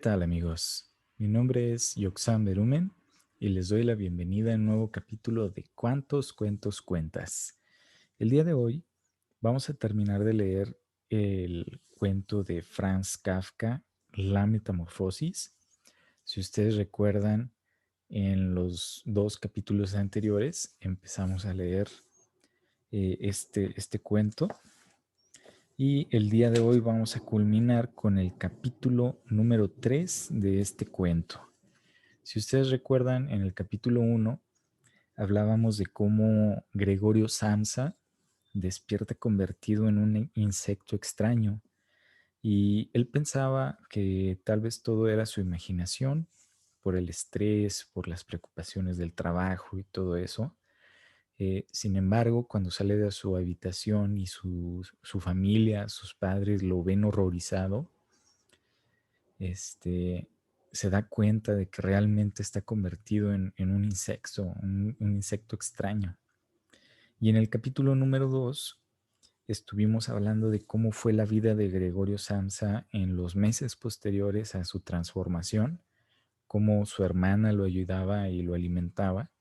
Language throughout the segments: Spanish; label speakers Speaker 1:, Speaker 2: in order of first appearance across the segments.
Speaker 1: tal, amigos? Mi nombre es Yoxam Berumen y les doy la bienvenida a un nuevo capítulo de ¿Cuántos cuentos cuentas? El día de hoy vamos a terminar de leer el cuento de Franz Kafka, La Metamorfosis. Si ustedes recuerdan, en los dos capítulos anteriores empezamos a leer este cuento y el día de hoy vamos a culminar con el capítulo número 3 de este cuento. Si ustedes recuerdan, en el capítulo uno hablábamos de cómo Gregorio Samsa despierta convertido en un insecto extraño y él pensaba que tal vez todo era su imaginación por el estrés, por las preocupaciones del trabajo y todo eso. Sin embargo, cuando sale de su habitación y su familia, sus padres lo ven horrorizado, este, se da cuenta de que realmente está convertido en un insecto extraño. Y en el capítulo número 2 estuvimos hablando de cómo fue la vida de Gregorio Samsa en los meses posteriores a su transformación, cómo su hermana lo ayudaba y lo alimentaba,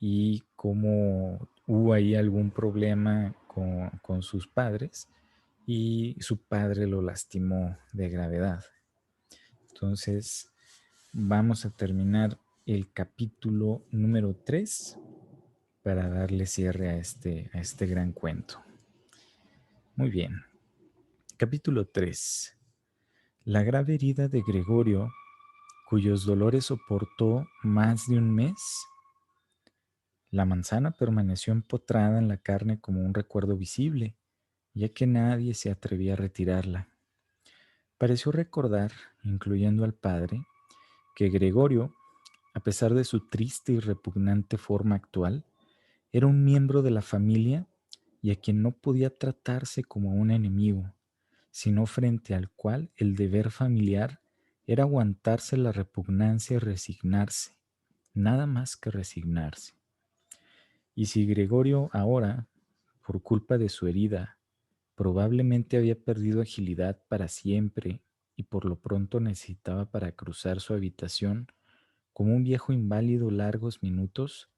Speaker 1: y cómo hubo ahí algún problema con sus padres y su padre lo lastimó de gravedad. Entonces, vamos a terminar el capítulo número 3 para darle cierre a este gran cuento. Muy bien. Capítulo 3. La grave herida de Gregorio, cuyos dolores soportó más de un mes. La manzana permaneció empotrada en la carne como un recuerdo visible, ya que nadie se atrevía a retirarla. Pareció recordar, incluyendo al padre, que Gregorio, a pesar de su triste y repugnante forma actual, era un miembro de la familia y a quien no podía tratarse como a un enemigo, sino frente al cual el deber familiar era aguantarse la repugnancia y resignarse, nada más que resignarse. Y si Gregorio ahora, por culpa de su herida, probablemente había perdido agilidad para siempre y por lo pronto necesitaba para cruzar su habitación como un viejo inválido largos minutos,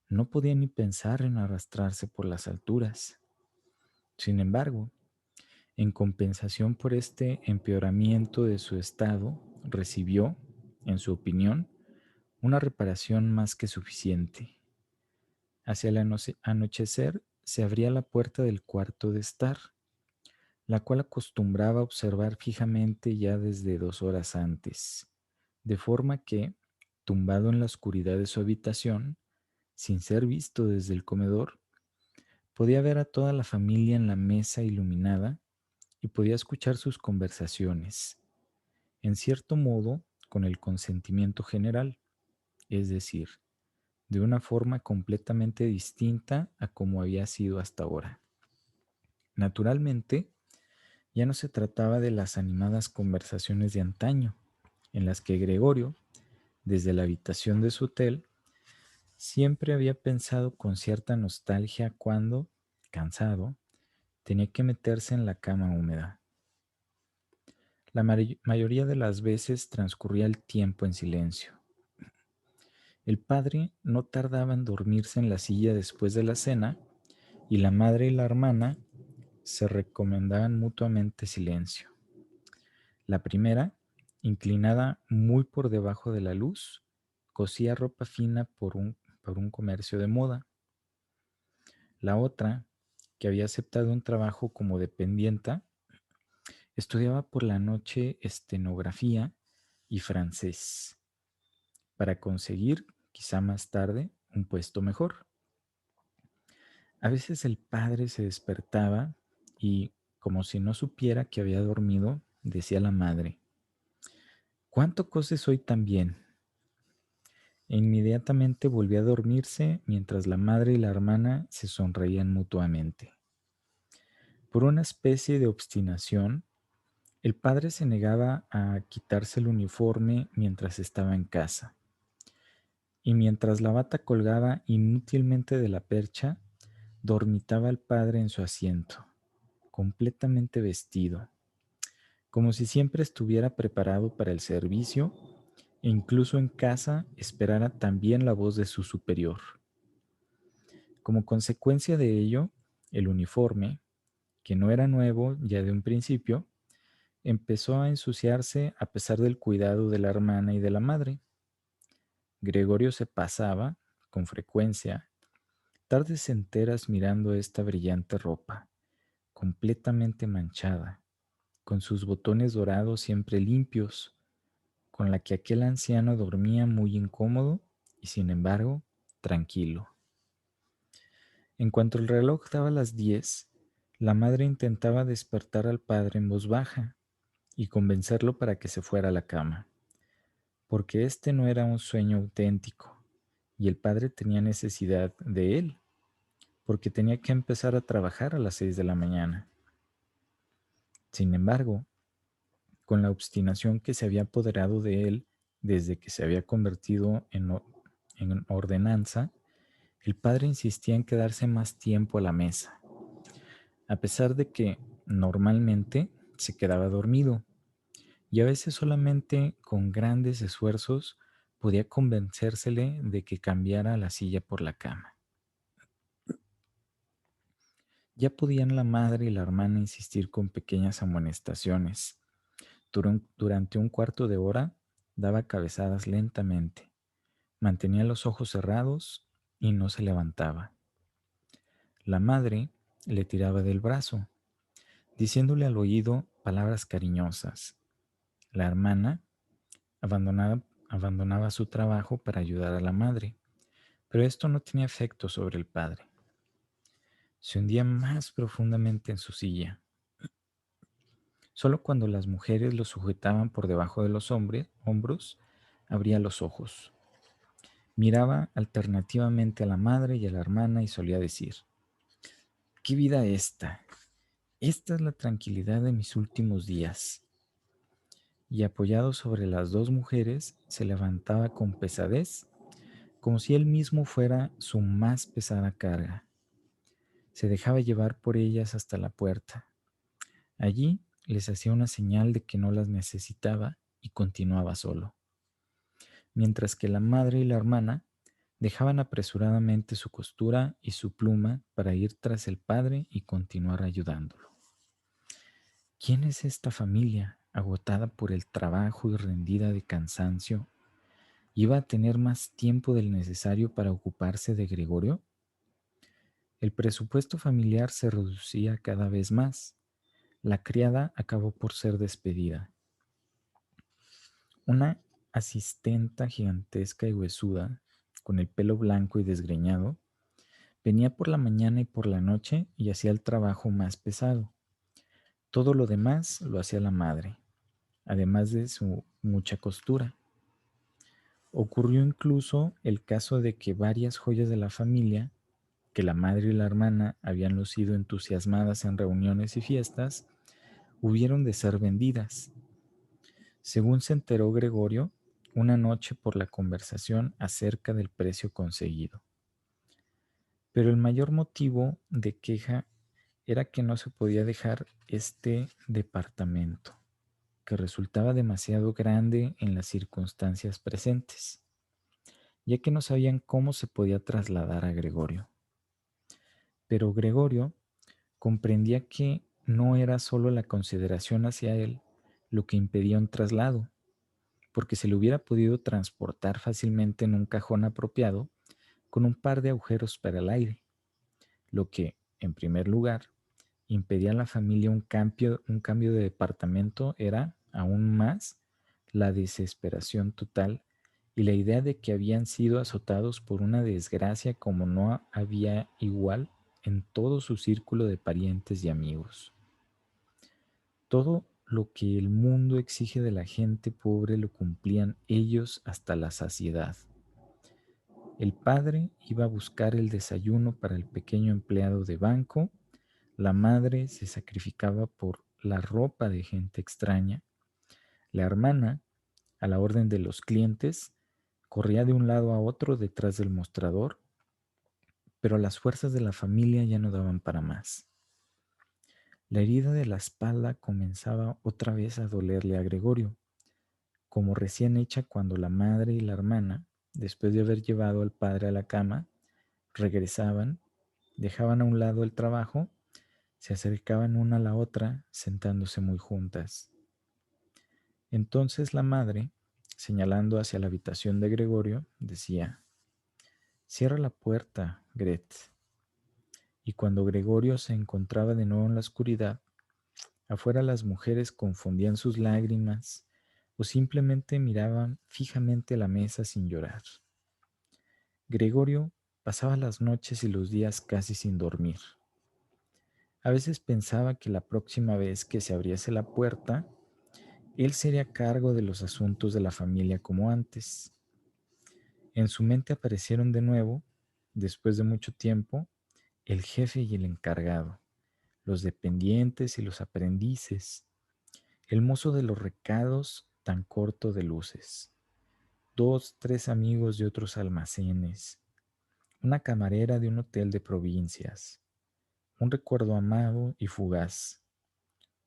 Speaker 1: no podía ni pensar en arrastrarse por las alturas. Sin embargo, en compensación por este empeoramiento de su estado, recibió, en su opinión, una reparación más que suficiente. Hacia el anochecer se abría la puerta del cuarto de estar, la cual acostumbraba observar fijamente ya desde 2 horas antes, de forma que, tumbado en la oscuridad de su habitación, sin ser visto desde el comedor, podía ver a toda la familia en la mesa iluminada y podía escuchar sus conversaciones, en cierto modo con el consentimiento general, es decir, de una forma completamente distinta a como había sido hasta ahora. Naturalmente, ya no se trataba de las animadas conversaciones de antaño, en las que Gregorio, desde la habitación de su hotel, siempre había pensado con cierta nostalgia cuando, cansado, tenía que meterse en la cama húmeda. La mayoría de las veces transcurría el tiempo en silencio. El padre no tardaba en dormirse en la silla después de la cena y la madre y la hermana se recomendaban mutuamente silencio. La primera, inclinada muy por debajo de la luz, cosía ropa fina por un comercio de moda. La otra, que había aceptado un trabajo como dependienta, estudiaba por la noche estenografía y francés para conseguir, quizá más tarde, un puesto mejor. A veces el padre se despertaba y, como si no supiera que había dormido, decía la madre: «¿Cuánto coses hoy también?». E inmediatamente volvía a dormirse mientras la madre y la hermana se sonreían mutuamente. Por una especie de obstinación, el padre se negaba a quitarse el uniforme mientras estaba en casa, y mientras la bata colgaba inútilmente de la percha, dormitaba el padre en su asiento, completamente vestido, como si siempre estuviera preparado para el servicio e incluso en casa esperara también la voz de su superior. Como consecuencia de ello, el uniforme, que no era nuevo ya de un principio, empezó a ensuciarse a pesar del cuidado de la hermana y de la madre. Gregorio se pasaba, con frecuencia, tardes enteras mirando esta brillante ropa, completamente manchada, con sus botones dorados siempre limpios, con la que aquel anciano dormía muy incómodo y sin embargo tranquilo. En cuanto el reloj daba las 10, la madre intentaba despertar al padre en voz baja y convencerlo para que se fuera a la cama, porque este no era un sueño auténtico y el padre tenía necesidad de él, porque tenía que empezar a trabajar a las 6 de la mañana. Sin embargo, con la obstinación que se había apoderado de él desde que se había convertido en ordenanza, el padre insistía en quedarse más tiempo a la mesa, a pesar de que normalmente se quedaba dormido y a veces solamente con grandes esfuerzos podía convencérsele de que cambiara la silla por la cama. Ya podían la madre y la hermana insistir con pequeñas amonestaciones. Durante un cuarto de hora daba cabezadas lentamente, mantenía los ojos cerrados y no se levantaba. La madre le tiraba del brazo, diciéndole al oído palabras cariñosas. La hermana abandonaba su trabajo para ayudar a la madre, pero esto no tenía efecto sobre el padre. Se hundía más profundamente en su silla. Solo cuando las mujeres lo sujetaban por debajo de los hombros, abría los ojos. Miraba alternativamente a la madre y a la hermana y solía decir: ¿qué vida esta? Esta es la tranquilidad de mis últimos días. Y apoyado sobre las dos mujeres, se levantaba con pesadez, como si él mismo fuera su más pesada carga. Se dejaba llevar por ellas hasta la puerta. Allí les hacía una señal de que no las necesitaba y continuaba solo, mientras que la madre y la hermana dejaban apresuradamente su costura y su pluma para ir tras el padre y continuar ayudándolo. ¿Quién es esta familia, agotada por el trabajo y rendida de cansancio? ¿Iba a tener más tiempo del necesario para ocuparse de Gregorio? El presupuesto familiar se reducía cada vez más. La criada acabó por ser despedida. Una asistenta gigantesca y huesuda, con el pelo blanco y desgreñado, venía por la mañana y por la noche y hacía el trabajo más pesado. Todo lo demás lo hacía la madre, además de su mucha costura. Ocurrió incluso el caso de que varias joyas de la familia, que la madre y la hermana habían lucido entusiasmadas en reuniones y fiestas, hubieron de ser vendidas. Según se enteró Gregorio, una noche por la conversación acerca del precio conseguido. Pero el mayor motivo de queja era que no se podía dejar este departamento, que resultaba demasiado grande en las circunstancias presentes, ya que no sabían cómo se podía trasladar a Gregorio. Pero Gregorio comprendía que no era solo la consideración hacia él lo que impedía un traslado, porque se le hubiera podido transportar fácilmente en un cajón apropiado con un par de agujeros para el aire, lo que, en primer lugar, impedía a la familia un cambio de departamento era, aún más, la desesperación total y la idea de que habían sido azotados por una desgracia como no había igual en todo su círculo de parientes y amigos. Todo lo que el mundo exige de la gente pobre lo cumplían ellos hasta la saciedad. El padre iba a buscar el desayuno para el pequeño empleado de banco, la madre se sacrificaba por la ropa de gente extraña, la hermana, a la orden de los clientes, corría de un lado a otro detrás del mostrador, pero las fuerzas de la familia ya no daban para más. La herida de la espalda comenzaba otra vez a dolerle a Gregorio, como recién hecha cuando la madre y la hermana, después de haber llevado al padre a la cama, regresaban, dejaban a un lado el trabajo, se acercaban una a la otra, sentándose muy juntas. Entonces la madre, señalando hacia la habitación de Gregorio, decía: «Cierra la puerta, Gret». Y cuando Gregorio se encontraba de nuevo en la oscuridad, afuera las mujeres confundían sus lágrimas o simplemente miraban fijamente la mesa sin llorar. Gregorio pasaba las noches y los días casi sin dormir. A veces pensaba que la próxima vez que se abriese la puerta, él sería a cargo de los asuntos de la familia como antes. En su mente aparecieron de nuevo, después de mucho tiempo, el jefe y el encargado, los dependientes y los aprendices, el mozo de los recados tan corto de luces, dos, tres amigos de otros almacenes, una camarera de un hotel de provincias, un recuerdo amado y fugaz,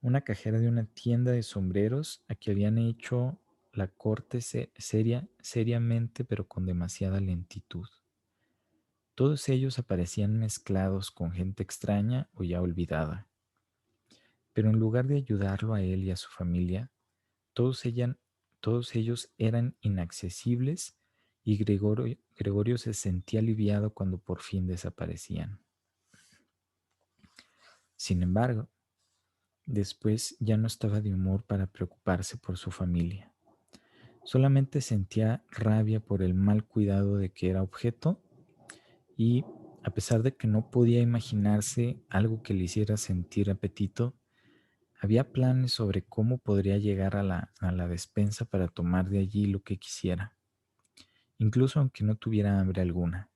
Speaker 1: una cajera de una tienda de sombreros a que habían hecho la corte seriamente pero con demasiada lentitud. Todos ellos aparecían mezclados con gente extraña o ya olvidada, pero en lugar de ayudarlo a él y a su familia, todos, todos ellos eran inaccesibles y Gregorio se sentía aliviado cuando por fin desaparecían. Sin embargo, después ya no estaba de humor para preocuparse por su familia. Solamente sentía rabia por el mal cuidado de que era objeto y, a pesar de que no podía imaginarse algo que le hiciera sentir apetito, había planes sobre cómo podría llegar a la despensa para tomar de allí lo que quisiera, incluso aunque no tuviera hambre alguna.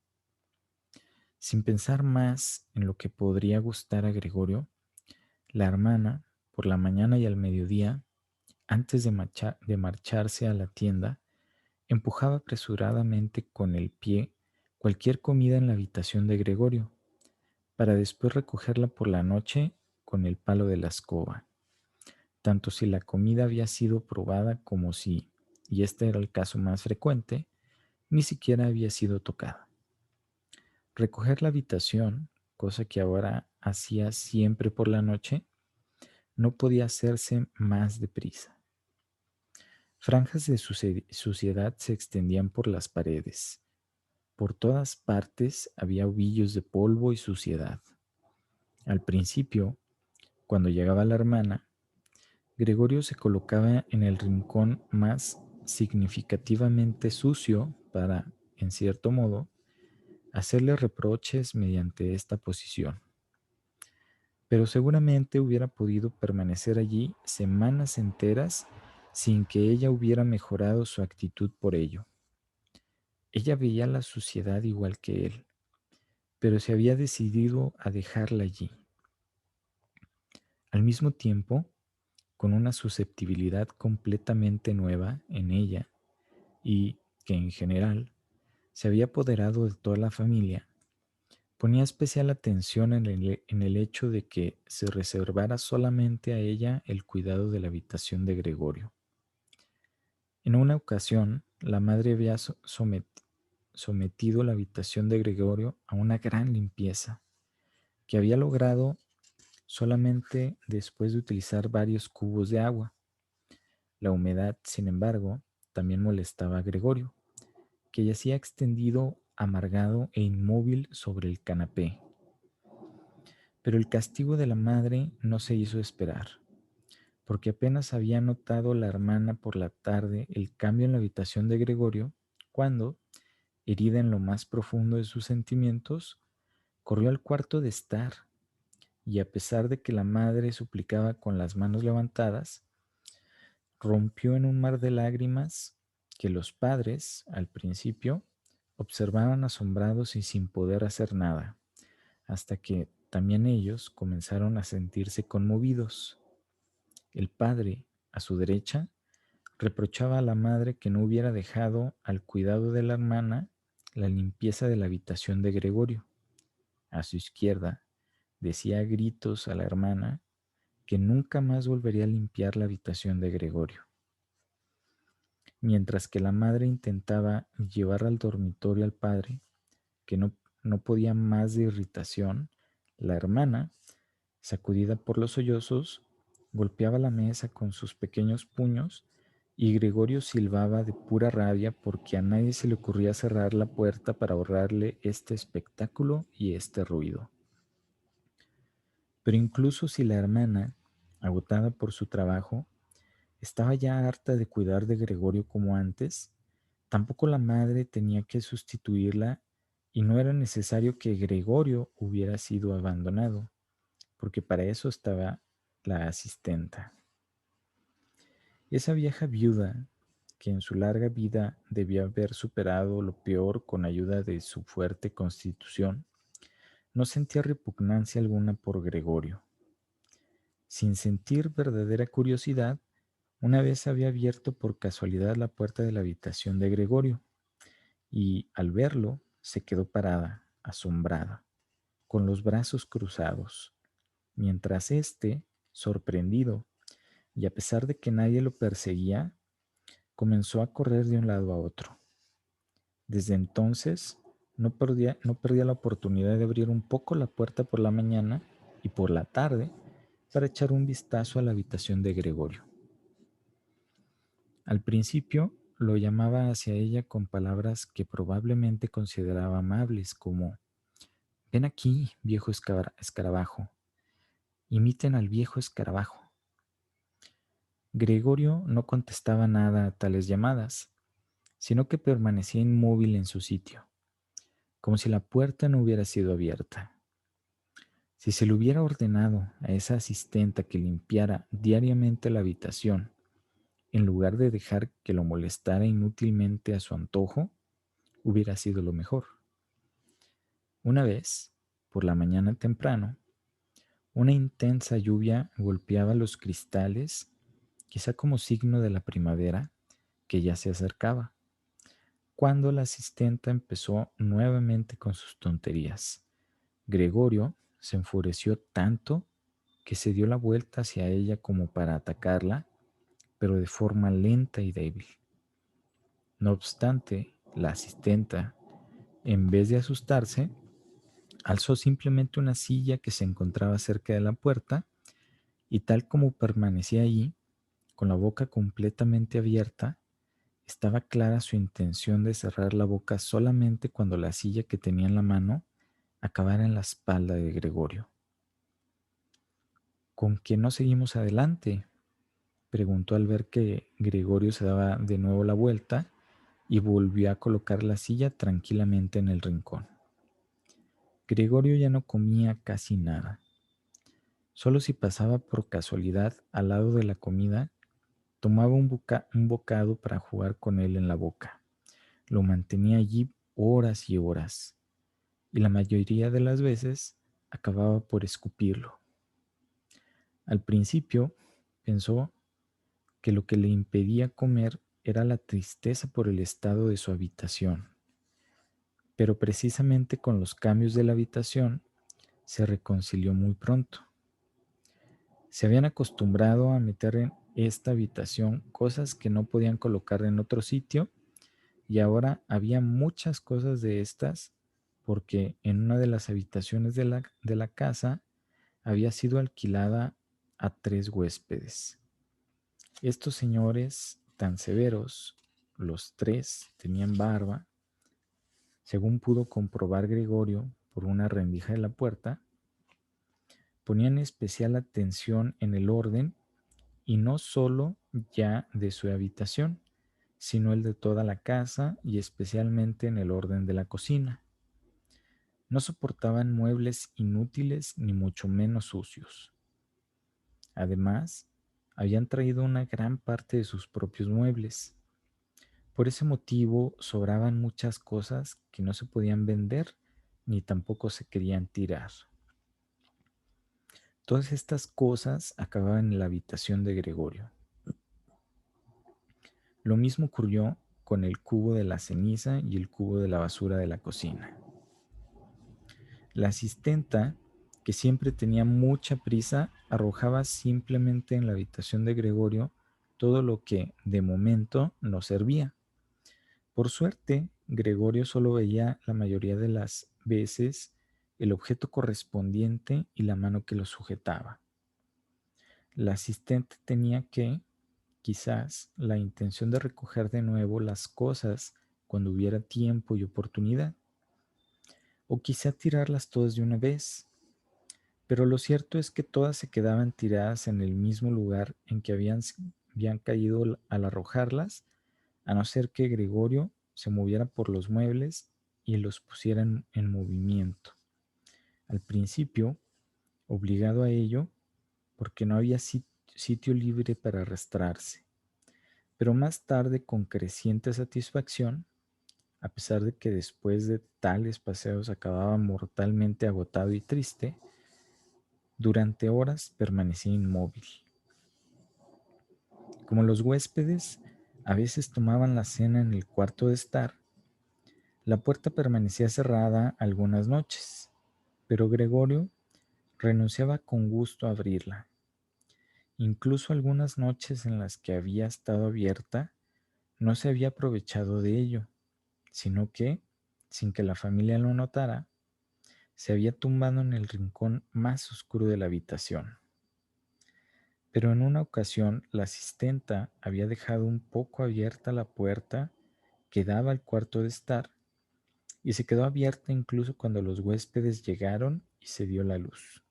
Speaker 1: Sin pensar más en lo que podría gustar a Gregorio, la hermana, por la mañana y al mediodía, antes de marcharse a la tienda, empujaba apresuradamente con el pie cualquier comida en la habitación de Gregorio, para después recogerla por la noche con el palo de la escoba, tanto si la comida había sido probada como si, y este era el caso más frecuente, ni siquiera había sido tocada. Recoger la habitación, cosa que ahora hacía siempre por la noche, no podía hacerse más deprisa. Franjas de suciedad se extendían por las paredes. Por todas partes había ovillos de polvo y suciedad. Al principio, cuando llegaba la hermana, Gregorio se colocaba en el rincón más significativamente sucio para, en cierto modo, hacerle reproches mediante esta posición. Pero seguramente hubiera podido permanecer allí semanas enteras sin que ella hubiera mejorado su actitud por ello. Ella veía la suciedad igual que él, pero se había decidido a dejarla allí. Al mismo tiempo, con una susceptibilidad completamente nueva en ella y que en general se había apoderado de toda la familia, ponía especial atención en el hecho de que se reservara solamente a ella el cuidado de la habitación de Gregorio. En una ocasión, la madre había sometido la habitación de Gregorio a una gran limpieza, que había logrado solamente después de utilizar varios cubos de agua. La humedad, sin embargo, también molestaba a Gregorio, que yacía extendido, amargado e inmóvil sobre el canapé. Pero el castigo de la madre no se hizo esperar, porque apenas había notado la hermana por la tarde el cambio en la habitación de Gregorio, cuando, herida en lo más profundo de sus sentimientos, corrió al cuarto de estar y, a pesar de que la madre suplicaba con las manos levantadas, rompió en un mar de lágrimas que los padres, al principio, observaban asombrados y sin poder hacer nada, hasta que también ellos comenzaron a sentirse conmovidos. El padre, a su derecha, reprochaba a la madre que no hubiera dejado al cuidado de la hermana la limpieza de la habitación de Gregorio. A su izquierda, decía a gritos a la hermana que nunca más volvería a limpiar la habitación de Gregorio. Mientras que la madre intentaba llevar al dormitorio al padre, que no podía más de irritación, la hermana, sacudida por los sollozos, golpeaba la mesa con sus pequeños puños y Gregorio silbaba de pura rabia porque a nadie se le ocurría cerrar la puerta para ahorrarle este espectáculo y este ruido. Pero incluso si la hermana, agotada por su trabajo, estaba ya harta de cuidar de Gregorio como antes, tampoco la madre tenía que sustituirla y no era necesario que Gregorio hubiera sido abandonado, porque para eso estaba la asistenta. Esa vieja viuda, que en su larga vida debió haber superado lo peor con ayuda de su fuerte constitución, no sentía repugnancia alguna por Gregorio. Sin sentir verdadera curiosidad, una vez había abierto por casualidad la puerta de la habitación de Gregorio y, al verlo, se quedó parada, asombrada, con los brazos cruzados, mientras éste, sorprendido, y a pesar de que nadie lo perseguía, comenzó a correr de un lado a otro. Desde entonces, no perdía la oportunidad de abrir un poco la puerta por la mañana y por la tarde para echar un vistazo a la habitación de Gregorio. Al principio lo llamaba hacia ella con palabras que probablemente consideraba amables, como ven aquí, viejo escarabajo, imiten al viejo escarabajo. Gregorio no contestaba nada a tales llamadas, sino que permanecía inmóvil en su sitio, como si la puerta no hubiera sido abierta. Si se le hubiera ordenado a esa asistenta que limpiara diariamente la habitación, en lugar de dejar que lo molestara inútilmente a su antojo, hubiera sido lo mejor. Una vez, por la mañana temprano, una intensa lluvia golpeaba los cristales, quizá como signo de la primavera que ya se acercaba, cuando la asistenta empezó nuevamente con sus tonterías. Gregorio se enfureció tanto que se dio la vuelta hacia ella como para atacarla, pero de forma lenta y débil. No obstante, la asistenta, en vez de asustarse, alzó simplemente una silla que se encontraba cerca de la puerta y tal como permanecía allí, con la boca completamente abierta, estaba clara su intención de cerrar la boca solamente cuando la silla que tenía en la mano acabara en la espalda de Gregorio. ¿Con qué no seguimos adelante?, preguntó al ver que Gregorio se daba de nuevo la vuelta y volvió a colocar la silla tranquilamente en el rincón. Gregorio ya no comía casi nada. Solo si pasaba por casualidad al lado de la comida, tomaba un bocado para jugar con él en la boca. Lo mantenía allí horas y horas, y la mayoría de las veces acababa por escupirlo. Al principio pensó que lo que le impedía comer era la tristeza por el estado de su habitación, pero precisamente con los cambios de la habitación se reconcilió muy pronto. Se habían acostumbrado a meter en esta habitación cosas que no podían colocar en otro sitio y ahora había muchas cosas de estas porque en una de las habitaciones de la casa había sido alquilada a 3 huéspedes. Estos señores tan severos, los 3 tenían barba, según pudo comprobar Gregorio por una rendija de la puerta, ponían especial atención en el orden y no solo ya de su habitación, sino el de toda la casa y especialmente en el orden de la cocina. No soportaban muebles inútiles ni mucho menos sucios. Además, habían traído una gran parte de sus propios muebles. Por ese motivo sobraban muchas cosas que no se podían vender ni tampoco se querían tirar. Todas estas cosas acababan en la habitación de Gregorio. Lo mismo ocurrió con el cubo de la ceniza y el cubo de la basura de la cocina. La asistenta, que siempre tenía mucha prisa, arrojaba simplemente en la habitación de Gregorio todo lo que, de momento, no servía. Por suerte, Gregorio solo veía la mayoría de las veces el objeto correspondiente y la mano que lo sujetaba. La asistente tenía quizás, la intención de recoger de nuevo las cosas cuando hubiera tiempo y oportunidad, o quizá tirarlas todas de una vez, pero lo cierto es que todas se quedaban tiradas en el mismo lugar en que habían caído al arrojarlas, a no ser que Gregorio se moviera por los muebles y los pusiera en movimiento. Al principio, obligado a ello, porque no había sitio libre para arrastrarse, pero más tarde, con creciente satisfacción, a pesar de que después de tales paseos acababa mortalmente agotado y triste, durante horas permanecía inmóvil. Como los huéspedes a veces tomaban la cena en el cuarto de estar, la puerta permanecía cerrada algunas noches, pero Gregorio renunciaba con gusto a abrirla. Incluso algunas noches en las que había estado abierta, no se había aprovechado de ello, sino que, sin que la familia lo notara, se había tumbado en el rincón más oscuro de la habitación. Pero en una ocasión la asistenta había dejado un poco abierta la puerta que daba al cuarto de estar, y se quedó abierta incluso cuando los huéspedes llegaron y se dio la luz.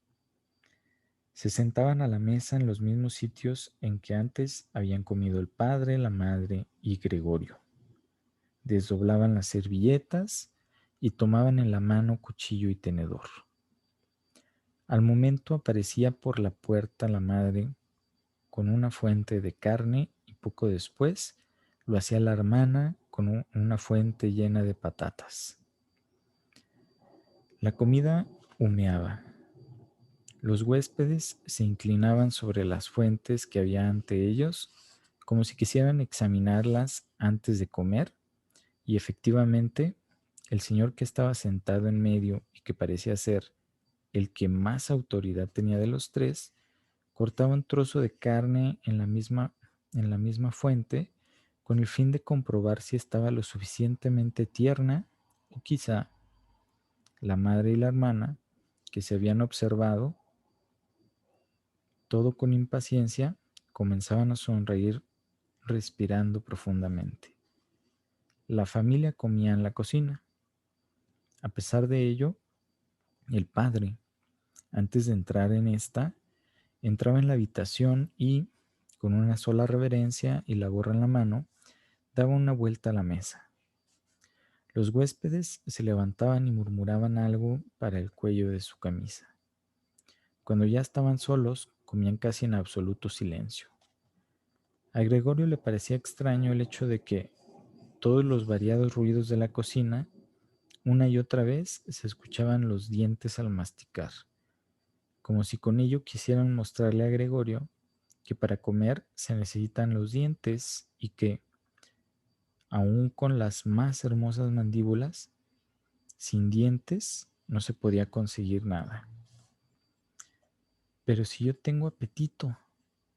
Speaker 1: Se sentaban a la mesa en los mismos sitios en que antes habían comido el padre, la madre y Gregorio. Desdoblaban las servilletas y tomaban en la mano cuchillo y tenedor. Al momento aparecía por la puerta la madre con una fuente de carne y poco después lo hacía la hermana con una fuente llena de patatas. La comida humeaba. Los huéspedes se inclinaban sobre las fuentes que había ante ellos, como si quisieran examinarlas antes de comer, y efectivamente, el señor que estaba sentado en medio y que parecía ser el que más autoridad tenía de los tres, cortaba un trozo de carne en la misma fuente con el fin de comprobar si estaba lo suficientemente tierna, o quizá la madre y la hermana, que se habían observado todo con impaciencia, comenzaban a sonreír respirando profundamente. La familia comía en la cocina. A pesar de ello, el padre, antes de entrar en esta, entraba en la habitación y, con una sola reverencia y la gorra en la mano, daba una vuelta a la mesa. Los huéspedes se levantaban y murmuraban algo para el cuello de su camisa. Cuando ya estaban solos, comían casi en absoluto silencio. A Gregorio le parecía extraño el hecho de que todos los variados ruidos de la cocina, una y otra vez se escuchaban los dientes al masticar, como si con ello quisieran mostrarle a Gregorio que para comer se necesitan los dientes y que, aun con las más hermosas mandíbulas, sin dientes no se podía conseguir nada. Pero si yo tengo apetito,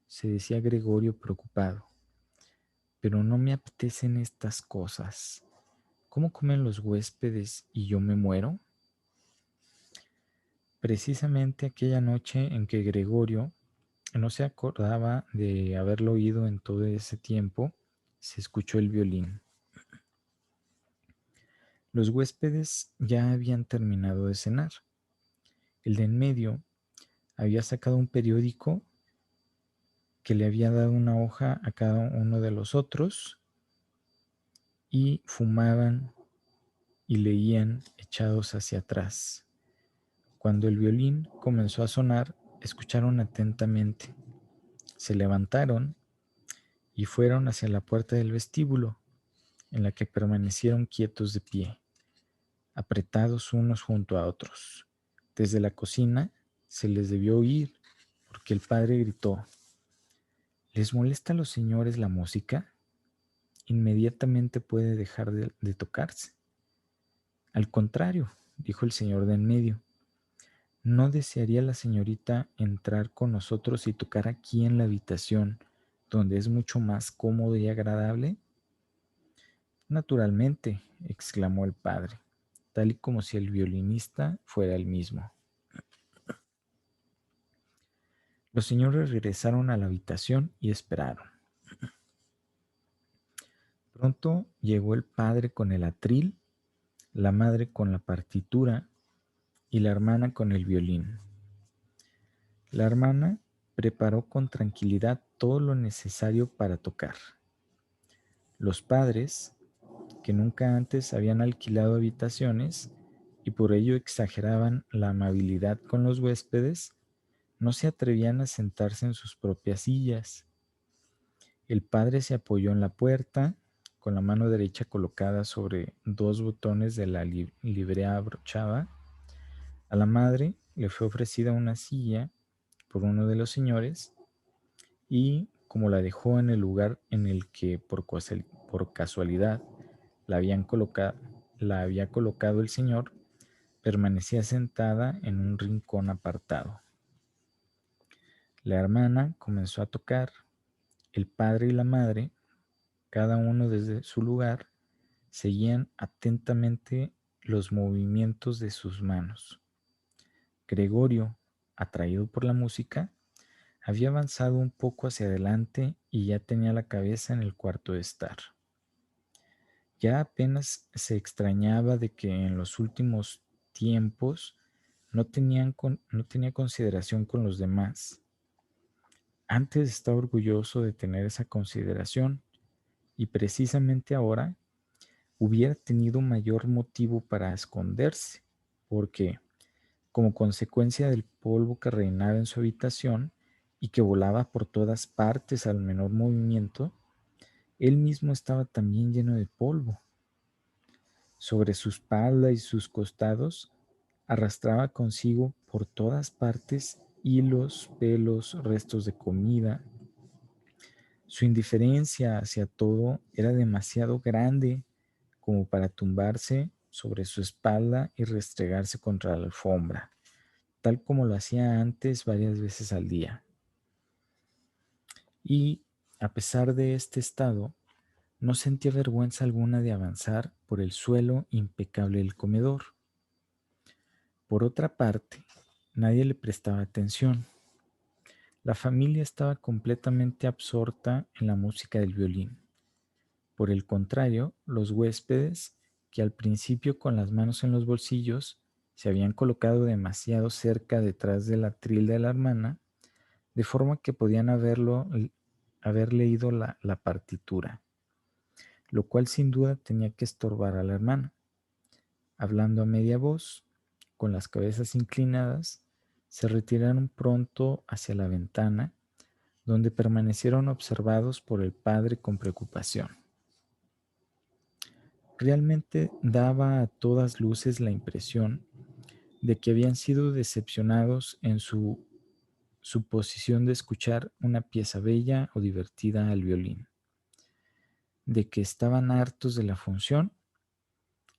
Speaker 1: se decía Gregorio preocupado, pero no me apetecen estas cosas. ¿Cómo comen los huéspedes y yo me muero? Precisamente aquella noche en que Gregorio no se acordaba de haberlo oído en todo ese tiempo, se escuchó el violín. Los huéspedes ya habían terminado de cenar. El de en medio había sacado un periódico que le había dado una hoja a cada uno de los otros y fumaban y leían echados hacia atrás. Cuando el violín comenzó a sonar, escucharon atentamente. Se levantaron y fueron hacia la puerta del vestíbulo, en la que permanecieron quietos de pie, apretados unos junto a otros. Desde la cocina se les debió oír, porque el padre gritó: ¿les molesta a los señores la música? Inmediatamente puede dejar de tocarse. Al contrario, dijo el señor de en medio, ¿No desearía la señorita entrar con nosotros y tocar aquí en la habitación, donde es mucho más cómodo y agradable? Naturalmente, exclamó el padre, tal y como si el violinista fuera el mismo. Los señores regresaron a la habitación y esperaron. Pronto llegó el padre con el atril, la madre con la partitura y la hermana con el violín. La hermana preparó con tranquilidad todo lo necesario para tocar. Los padres, que nunca antes habían alquilado habitaciones y por ello exageraban la amabilidad con los huéspedes, no se atrevían a sentarse en sus propias sillas. El padre se apoyó en la puerta, con la mano derecha colocada sobre dos botones de la librea abrochada. A la madre le fue ofrecida una silla por uno de los señores y, como la dejó en el lugar en el que por casualidad la había colocado el señor, permanecía sentada en un rincón apartado. La hermana comenzó a tocar. El padre y la madre, cada uno desde su lugar, seguían atentamente los movimientos de sus manos. Gregorio, atraído por la música, había avanzado un poco hacia adelante y ya tenía la cabeza en el cuarto de estar. Ya apenas se extrañaba de que en los últimos tiempos no tenía consideración con los demás. Antes estaba orgulloso de tener esa consideración y precisamente ahora hubiera tenido mayor motivo para esconderse, porque, como consecuencia del polvo que reinaba en su habitación y que volaba por todas partes al menor movimiento, él mismo estaba también lleno de polvo. Sobre su espalda y sus costados arrastraba consigo por todas partes hilos, pelos, restos de comida. Su indiferencia hacia todo era demasiado grande como para tumbarse sobre su espalda y restregarse contra la alfombra, tal como lo hacía antes varias veces al día. Y, a pesar de este estado, no sentía vergüenza alguna de avanzar por el suelo impecable del comedor. Por otra parte, nadie le prestaba atención. La familia estaba completamente absorta en la música del violín. Por el contrario, los huéspedes, que al principio con las manos en los bolsillos se habían colocado demasiado cerca detrás del atril de la hermana, de forma que podían haber leído la partitura, lo cual sin duda tenía que estorbar a la hermana. Hablando a media voz, con las cabezas inclinadas, se retiraron pronto hacia la ventana, donde permanecieron observados por el padre con preocupación. Realmente daba a todas luces la impresión de que habían sido decepcionados en su suposición de escuchar una pieza bella o divertida al violín, de que estaban hartos de la función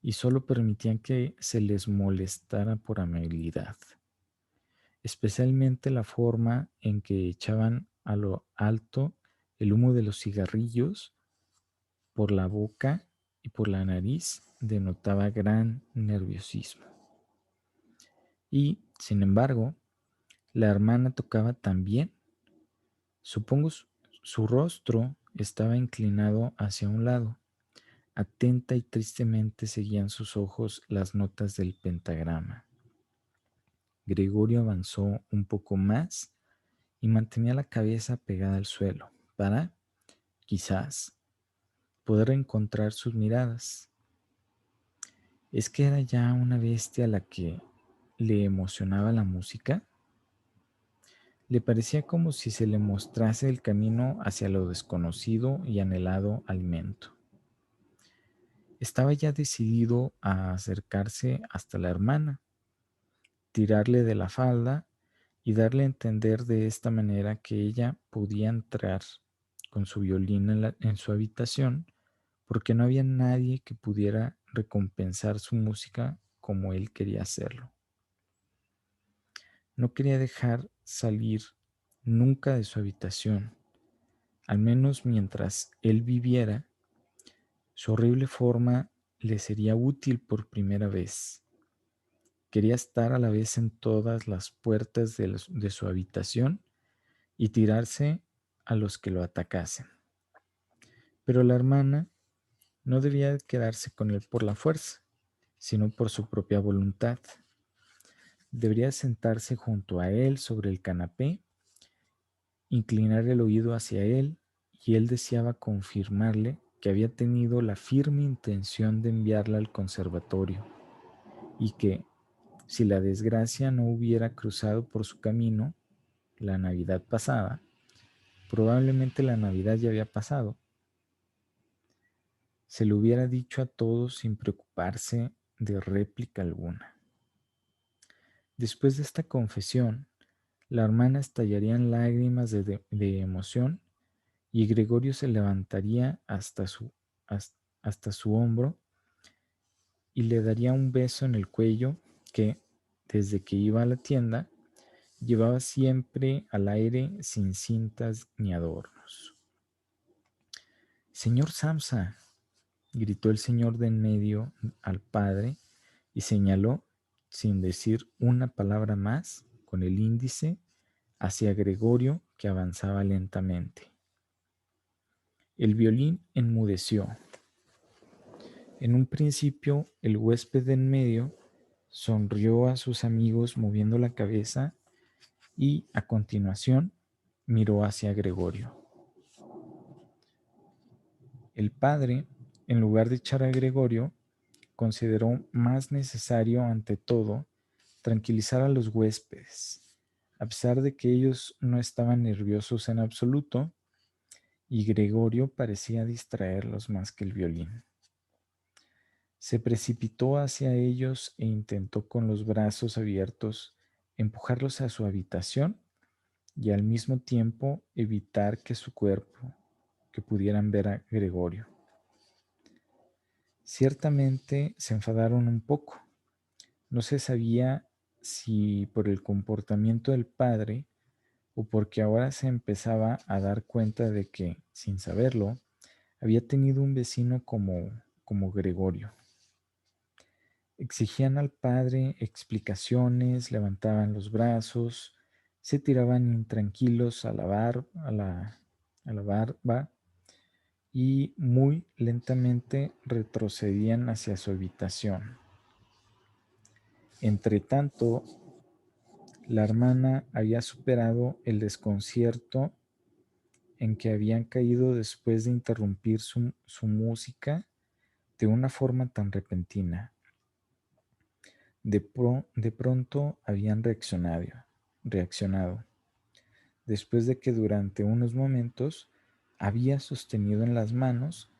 Speaker 1: y solo permitían que se les molestara por amabilidad, especialmente la forma en que echaban a lo alto el humo de los cigarrillos por la boca y por la nariz denotaba gran nerviosismo. Y, sin embargo, la hermana tocaba tan bien. Supongo su rostro estaba inclinado hacia un lado. Atenta y tristemente seguían sus ojos las notas del pentagrama. Gregorio avanzó un poco más y mantenía la cabeza pegada al suelo para, quizás, poder encontrar sus miradas. ¿Es que era ya una bestia a la que le emocionaba la música? Le parecía como si se le mostrase el camino hacia lo desconocido y anhelado alimento. Estaba ya decidido a acercarse hasta la hermana, tirarle de la falda y darle a entender de esta manera que ella podía entrar con su violín en su habitación, porque no había nadie que pudiera recompensar su música como él quería hacerlo. no quería dejar salir nunca de su habitación, al menos mientras él viviera. Su horrible forma le sería útil por primera vez. Quería estar a la vez en todas las puertas de su habitación y tirarse a los que lo atacasen. Pero la hermana no debía quedarse con él por la fuerza, sino por su propia voluntad. Debería sentarse junto a él sobre el canapé, inclinar el oído hacia él, y él deseaba confirmarle que había tenido la firme intención de enviarla al conservatorio y que, si la desgracia no hubiera cruzado por su camino la Navidad pasada, probablemente la Navidad ya había pasado, se lo hubiera dicho a todos sin preocuparse de réplica alguna. Después de esta confesión, la hermana estallaría en lágrimas de emoción y Gregorio se levantaría hasta su hombro y le daría un beso en el cuello que, desde que iba a la tienda, llevaba siempre al aire sin cintas ni adornos. Señor Samsa, gritó el señor de en medio al padre y señaló, sin decir una palabra más, con el índice hacia Gregorio, que avanzaba lentamente. El violín enmudeció. En un principio, el huésped de en medio sonrió a sus amigos moviendo la cabeza y, a continuación, miró hacia Gregorio. El padre, en lugar de echar a Gregorio, consideró más necesario, ante todo, tranquilizar a los huéspedes, a pesar de que ellos no estaban nerviosos en absoluto, y Gregorio parecía distraerlos más que el violín. Se precipitó hacia ellos e intentó con los brazos abiertos empujarlos a su habitación y al mismo tiempo evitar que pudieran ver a Gregorio. Ciertamente se enfadaron un poco. No se sabía si por el comportamiento del padre o porque ahora se empezaba a dar cuenta de que, sin saberlo, había tenido un vecino como Gregorio. Exigían al padre explicaciones, levantaban los brazos, se tiraban intranquilos a la barba y muy lentamente retrocedían hacia su habitación. Entretanto, la hermana había superado el desconcierto en que habían caído después de interrumpir su música de una forma tan repentina. De pronto habían reaccionado, después de que durante unos momentos había sostenido en las manos,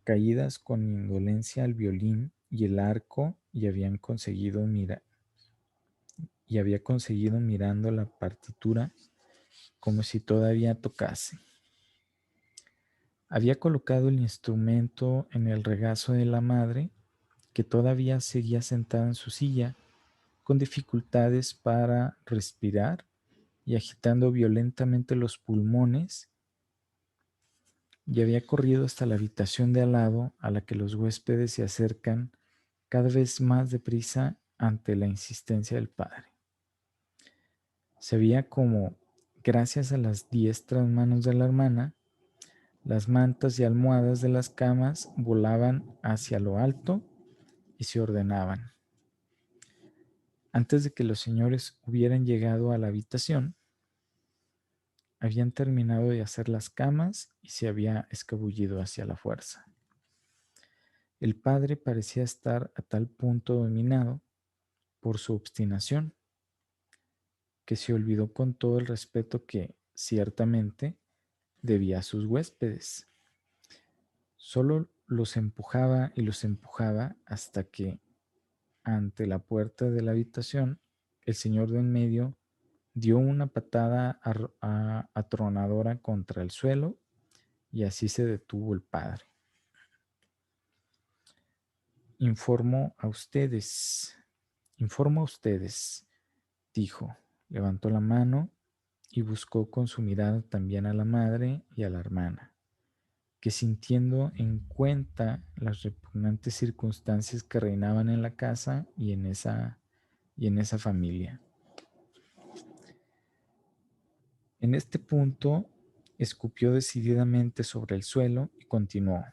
Speaker 1: caídas con indolencia, el violín y el arco y había conseguido mirando la partitura como si todavía tocase. Había colocado el instrumento en el regazo de la madre, que todavía seguía sentada en su silla, con dificultades para respirar y agitando violentamente los pulmones, y había corrido hasta la habitación de al lado, a la que los huéspedes se acercan cada vez más deprisa ante la insistencia del padre. Se veía como, gracias a las diestras manos de la hermana, las mantas y almohadas de las camas volaban hacia lo alto y se ordenaban. Antes de que los señores hubieran llegado a la habitación, habían terminado de hacer las camas y se había escabullido hacia la fuerza. El padre parecía estar a tal punto dominado por su obstinación que se olvidó con todo el respeto que, ciertamente, debía a sus huéspedes. Solo los empujaba hasta que, ante la puerta de la habitación, el señor de en medio dio una patada atronadora contra el suelo y así se detuvo el padre. Informo a ustedes, dijo, Levantó la mano y buscó con su mirada también a la madre y a la hermana, que sintiendo en cuenta las repugnantes circunstancias que reinaban en la casa y en esa familia. En este punto, escupió decididamente sobre el suelo y continuó.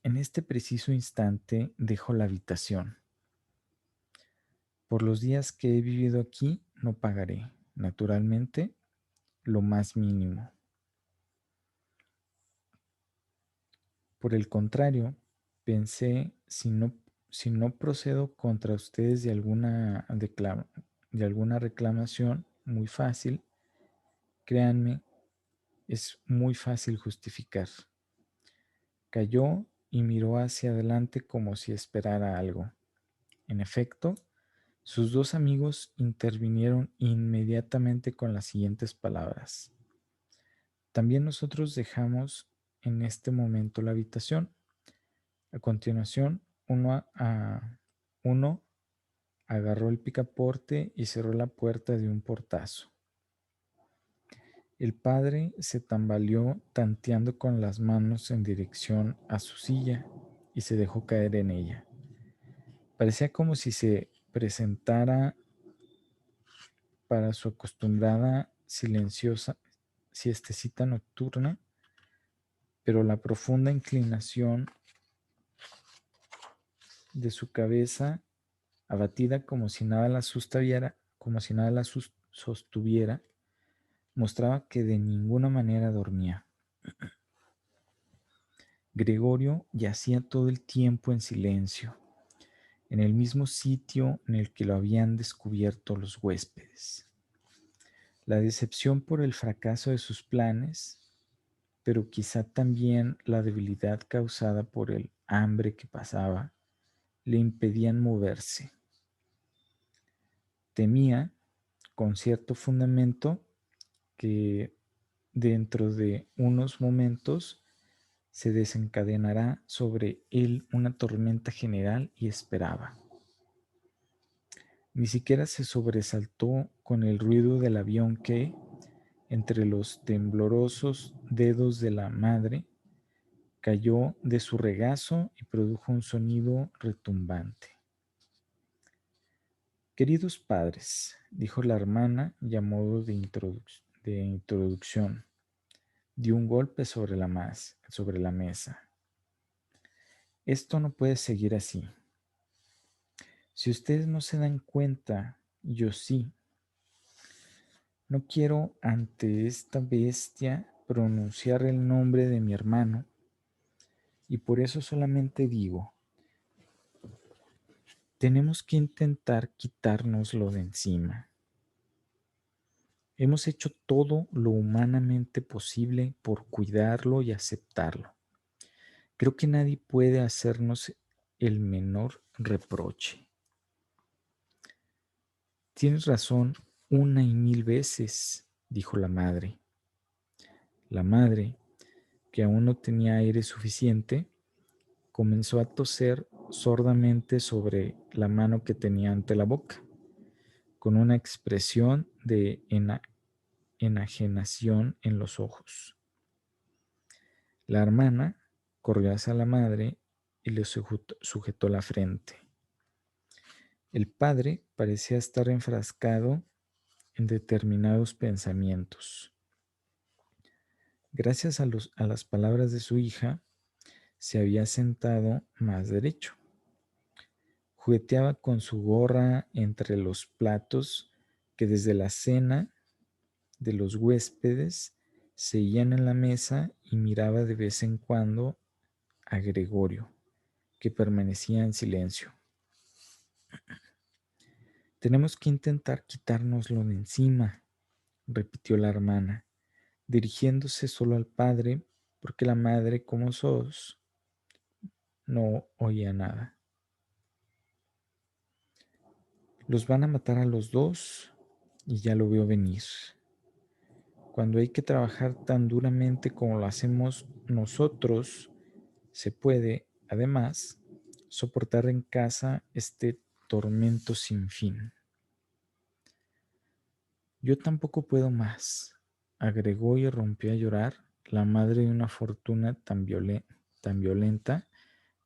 Speaker 1: En este preciso instante dejo la habitación. Por los días que he vivido aquí, no pagaré, naturalmente, lo más mínimo. Por el contrario, pensé, si no procedo contra ustedes de alguna reclamación muy fácil, créanme, es muy fácil justificar. Cayó y miró hacia adelante como si esperara algo. En efecto, sus dos amigos intervinieron inmediatamente con las siguientes palabras. También nosotros dejamos en este momento la habitación. A continuación, uno agarró el picaporte y cerró la puerta de un portazo. El padre se tambaleó tanteando con las manos en dirección a su silla y se dejó caer en ella. Parecía como si se presentara para su acostumbrada silenciosa siestecita nocturna, pero la profunda inclinación de su cabeza, abatida como si nada la sostuviera, mostraba que de ninguna manera dormía. Gregorio yacía todo el tiempo en silencio, en el mismo sitio en el que lo habían descubierto los huéspedes. La decepción por el fracaso de sus planes, pero quizá también la debilidad causada por el hambre que pasaba, le impedían moverse. Temía, con cierto fundamento, que dentro de unos momentos se desencadenará sobre él una tormenta general y esperaba. Ni siquiera se sobresaltó con el ruido del avión que, entre los temblorosos dedos de la madre, cayó de su regazo y produjo un sonido retumbante. Queridos padres, dijo la hermana y a modo de introducción, dio un golpe sobre la mesa. Esto no puede seguir así. Si ustedes no se dan cuenta, yo sí. No quiero ante esta bestia pronunciar el nombre de mi hermano y por eso solamente digo, tenemos que intentar quitárnoslo de encima. Hemos hecho todo lo humanamente posible por cuidarlo y aceptarlo. Creo que nadie puede hacernos el menor reproche. Tienes razón una y mil veces, dijo la madre. La madre, que aún no tenía aire suficiente, comenzó a toser sordamente sobre la mano que tenía ante la boca, con una expresión de enajenación en los ojos. La hermana corrió hacia la madre y le sujetó la frente. El padre parecía estar enfrascado en determinados pensamientos. Gracias a las palabras de su hija, se había sentado más derecho. Jugueteaba con su gorra entre los platos que desde la cena de los huéspedes seguían en la mesa y miraba de vez en cuando a Gregorio, que permanecía en silencio. Tenemos que intentar quitárnoslo de encima, repitió la hermana, dirigiéndose solo al padre, porque la madre, como sos, no oía nada. Los van a matar a los dos y ya lo veo venir. Cuando hay que trabajar tan duramente como lo hacemos nosotros, se puede, además, soportar en casa este tormento sin fin. Yo tampoco puedo más, agregó y rompió a llorar la madre de una fortuna tan violenta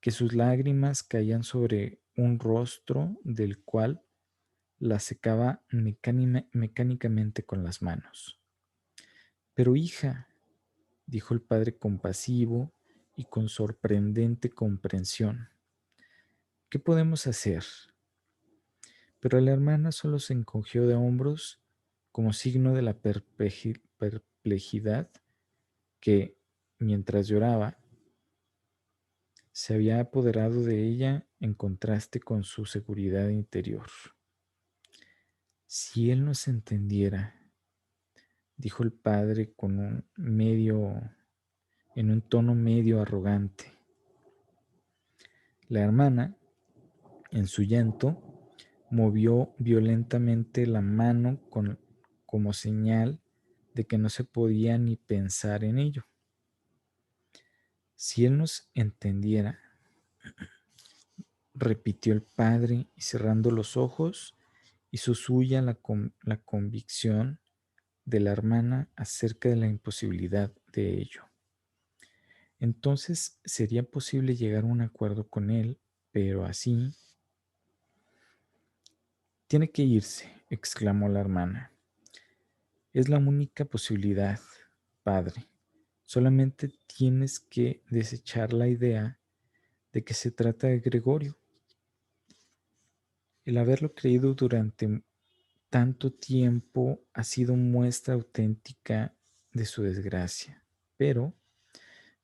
Speaker 1: que sus lágrimas caían sobre un rostro del cual la secaba mecánicamente con las manos. Pero hija, dijo el padre compasivo y con sorprendente comprensión, ¿qué podemos hacer? Pero la hermana solo se encogió de hombros como signo de la perplejidad que, mientras lloraba, se había apoderado de ella en contraste con su seguridad interior. Si él nos entendiera, dijo el padre en un tono medio arrogante. La hermana, en su llanto, movió violentamente la mano como señal de que no se podía ni pensar en ello. Si él nos entendiera, repitió el padre y cerrando los ojos hizo suya la convicción de la hermana acerca de la imposibilidad de ello. Entonces sería posible llegar a un acuerdo con él, pero así... Tiene que irse, exclamó la hermana. Es la única posibilidad, padre. Solamente tienes que desechar la idea de que se trata de Gregorio. El haberlo creído durante tanto tiempo ha sido muestra auténtica de su desgracia. Pero,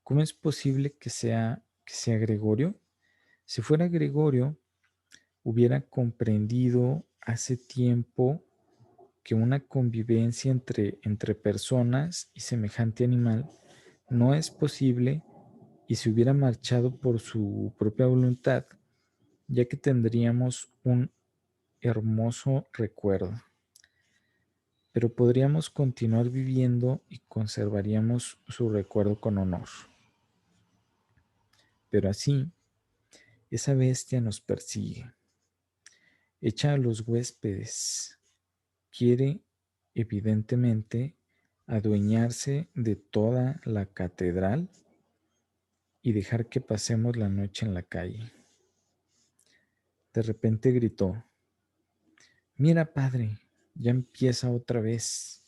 Speaker 1: ¿cómo es posible que sea Gregorio? Si fuera Gregorio, hubiera comprendido hace tiempo que una convivencia entre personas y semejante animal no es posible y se hubiera marchado por su propia voluntad, ya que tendríamos un hermoso recuerdo. Pero podríamos continuar viviendo y conservaríamos su recuerdo con honor. Pero así, esa bestia nos persigue, echa a los huéspedes, quiere evidentemente adueñarse de toda la catedral y dejar que pasemos la noche en la calle. De repente gritó, mira, padre, ya empieza otra vez.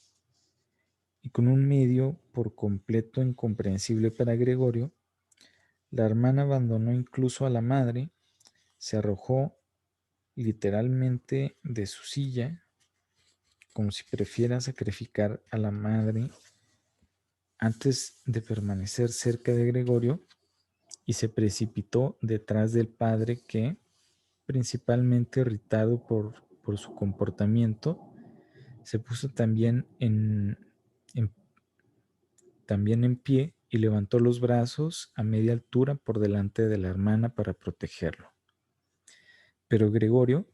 Speaker 1: Y con un medio por completo incomprensible para Gregorio, la hermana abandonó incluso a la madre, se arrojó literalmente de su silla, como si prefiera sacrificar a la madre antes de permanecer cerca de Gregorio, y se precipitó detrás del padre que, principalmente irritado por su comportamiento, se puso en, también en pie y levantó los brazos a media altura por delante de la hermana para protegerlo. Pero Gregorio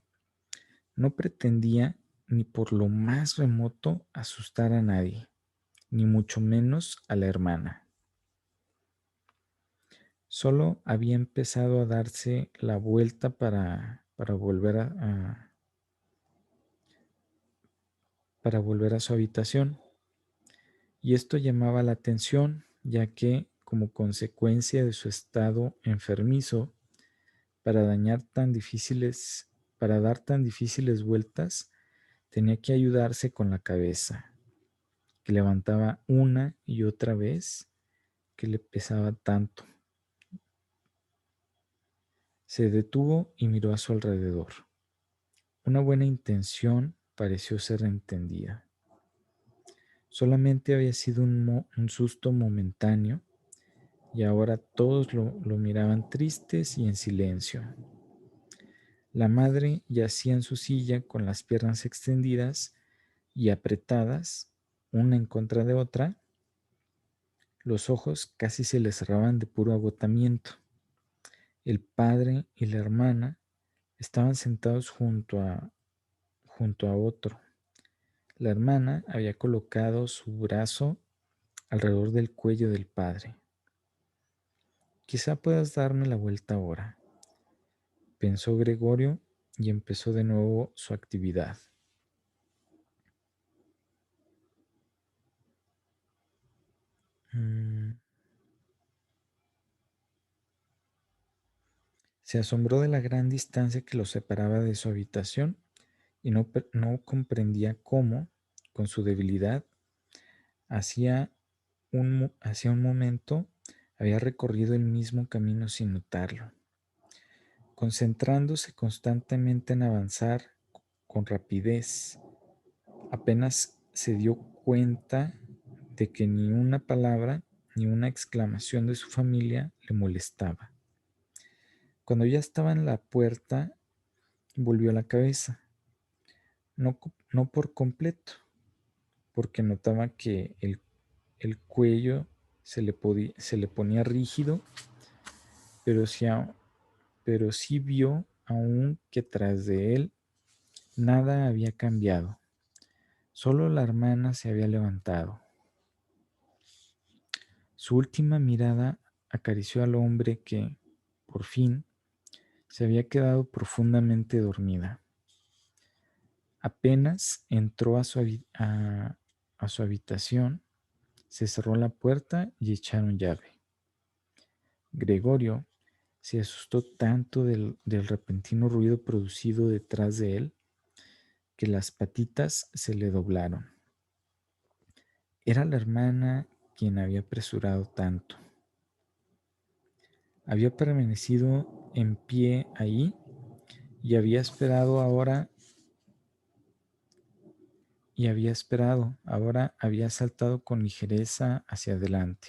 Speaker 1: no pretendía ni por lo más remoto asustar a nadie, ni mucho menos a la hermana. Solo había empezado a darse la vuelta para volver a su habitación, y esto llamaba la atención, ya que, como consecuencia de su estado enfermizo, para para dar tan difíciles vueltas, tenía que ayudarse con la cabeza, que levantaba una y otra vez, que le pesaba tanto. Se detuvo y miró a su alrededor. Una buena intención pareció ser entendida. Solamente había sido un susto momentáneo y ahora todos lo miraban tristes y en silencio. La madre yacía en su silla con las piernas extendidas y apretadas, una en contra de otra. Los ojos casi se le cerraban de puro agotamiento. El padre y la hermana estaban sentados junto a otro. La hermana había colocado su brazo alrededor del cuello del padre. Quizá puedas darme la vuelta ahora, pensó Gregorio y empezó de nuevo su actividad. Mm, Se asombró de la gran distancia que lo separaba de su habitación y no comprendía cómo, con su debilidad, hacía hacía un momento había recorrido el mismo camino sin notarlo, concentrándose constantemente en avanzar con rapidez. Apenas se dio cuenta de que ni una palabra ni una exclamación de su familia le molestaba. Cuando ya estaba en la puerta, volvió la cabeza, no por completo, porque notaba que el cuello se le ponía rígido, pero sí, pero sí vio aún que tras de él nada había cambiado. Solo la hermana se había levantado. Su última mirada acarició al hombre que, por fin, se había quedado profundamente dormida. Apenas entró a su habitación, se cerró la puerta y echaron llave. Gregorio se asustó tanto del repentino ruido producido detrás de él que las patitas se le doblaron. Era la hermana quien había apresurado tanto. Había permanecido en pie ahí y había esperado ahora y había esperado, ahora había saltado con ligereza hacia adelante.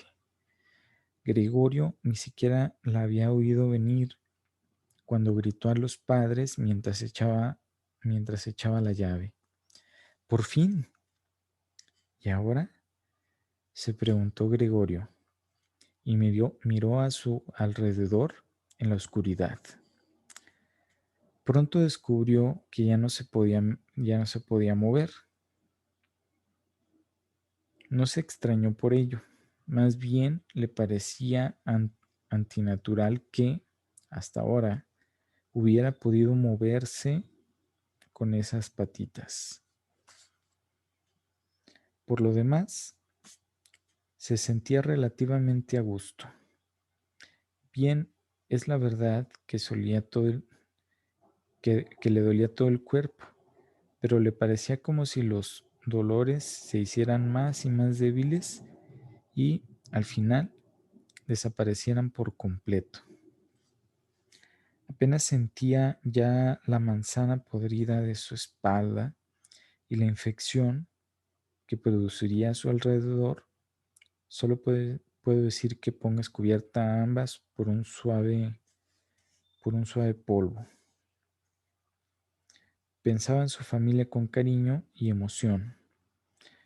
Speaker 1: Gregorio ni siquiera la había oído venir cuando gritó a los padres mientras echaba la llave. Por fin. ¿Y ahora? Se preguntó Gregorio y miró a su alrededor en la oscuridad. Pronto descubrió que ya no se podía mover. No se extrañó por ello, más bien le parecía antinatural que, hasta ahora, hubiera podido moverse con esas patitas. Por lo demás, se sentía relativamente a gusto. Bien, es la verdad que que le dolía todo el cuerpo, pero le parecía como si los dolores se hicieran más y más débiles y, al final, desaparecieran por completo. Apenas sentía ya la manzana podrida de su espalda y la infección que produciría a su alrededor. Solo puedo decir que pongas cubierta a ambas por un suave polvo. Pensaba en su familia con cariño y emoción.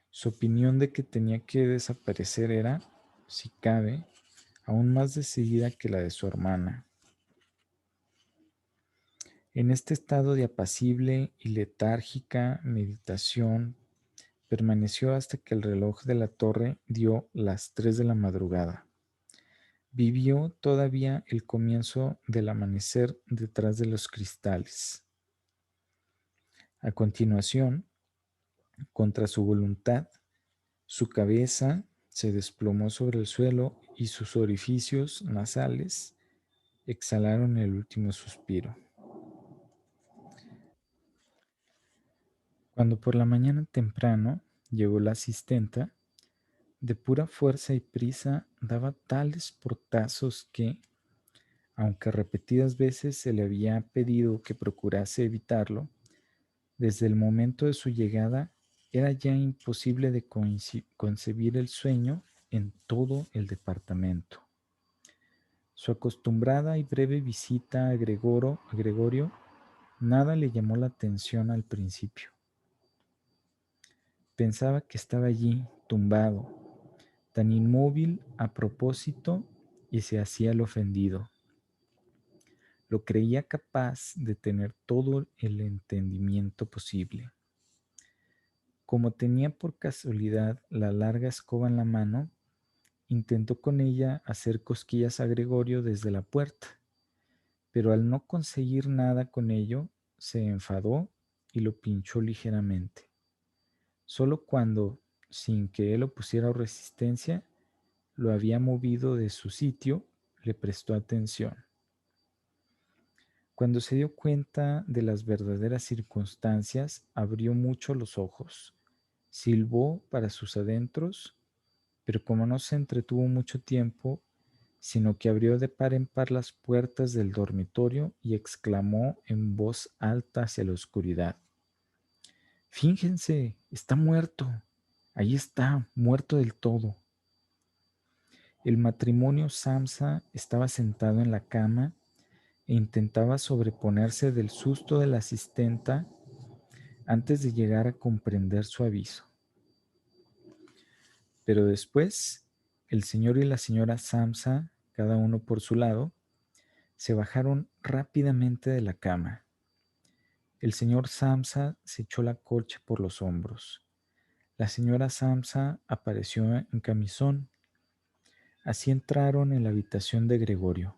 Speaker 1: Su opinión de que tenía que desaparecer era, si cabe, aún más decidida que la de su hermana. En este estado de apacible y letárgica meditación, permaneció hasta que el reloj de la torre dio las 3 de la madrugada. Vivió todavía el comienzo del amanecer detrás de los cristales. A continuación, contra su voluntad, su cabeza se desplomó sobre el suelo y sus orificios nasales exhalaron el último suspiro. Cuando por la mañana temprano llegó la asistenta, de pura fuerza y prisa daba tales portazos que, aunque repetidas veces se le había pedido que procurase evitarlo, desde el momento de su llegada era ya imposible de concebir el sueño en todo el departamento. Su acostumbrada y breve visita a Gregorio nada le llamó la atención al principio. Pensaba que estaba allí, tumbado, tan inmóvil a propósito, y se hacía el ofendido. Lo creía capaz de tener todo el entendimiento posible. Como tenía por casualidad la larga escoba en la mano, intentó con ella hacer cosquillas a Gregorio desde la puerta, pero al no conseguir nada con ello, se enfadó y lo pinchó ligeramente. Solo cuando, sin que él opusiera resistencia, lo había movido de su sitio, le prestó atención. Cuando se dio cuenta de las verdaderas circunstancias, abrió mucho los ojos, silbó para sus adentros, pero como no se entretuvo mucho tiempo, sino que abrió de par en par las puertas del dormitorio y exclamó en voz alta hacia la oscuridad: «Fíjense, está muerto. Ahí está, muerto del todo». El matrimonio Samsa estaba sentado en la cama e intentaba sobreponerse del susto de la asistenta antes de llegar a comprender su aviso. Pero después, el señor y la señora Samsa, cada uno por su lado, se bajaron rápidamente de la cama. El señor Samsa se echó la colcha por los hombros. La señora Samsa apareció en camisón. Así entraron en la habitación de Gregorio.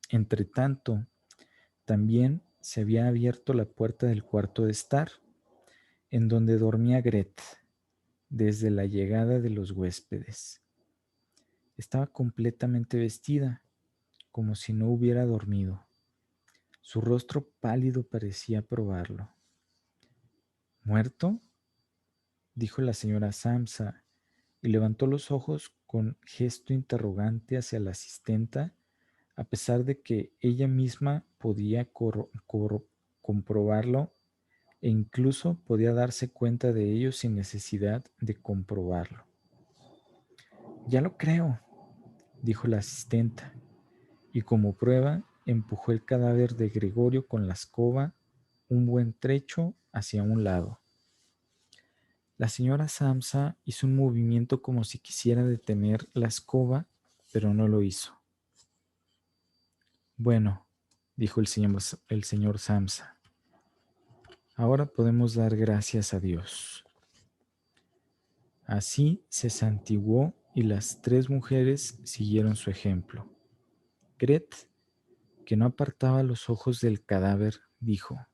Speaker 1: Entretanto, también se había abierto la puerta del cuarto de estar, en donde dormía Gret, desde la llegada de los huéspedes. Estaba completamente vestida, como si no hubiera dormido. Su rostro pálido parecía probarlo. ¿Muerto?, dijo la señora Samsa, y levantó los ojos con gesto interrogante hacia la asistenta, a pesar de que ella misma podía comprobarlo e incluso podía darse cuenta de ello sin necesidad de comprobarlo. «Ya lo creo», dijo la asistenta, y como prueba empujó el cadáver de Gregorio con la escoba un buen trecho hacia un lado. La señora Samsa hizo un movimiento como si quisiera detener la escoba, pero no lo hizo. «Bueno», dijo el señor Samsa, «ahora podemos dar gracias a Dios». Así se santiguó y las tres mujeres siguieron su ejemplo. Gret, que no apartaba los ojos del cadáver, dijo: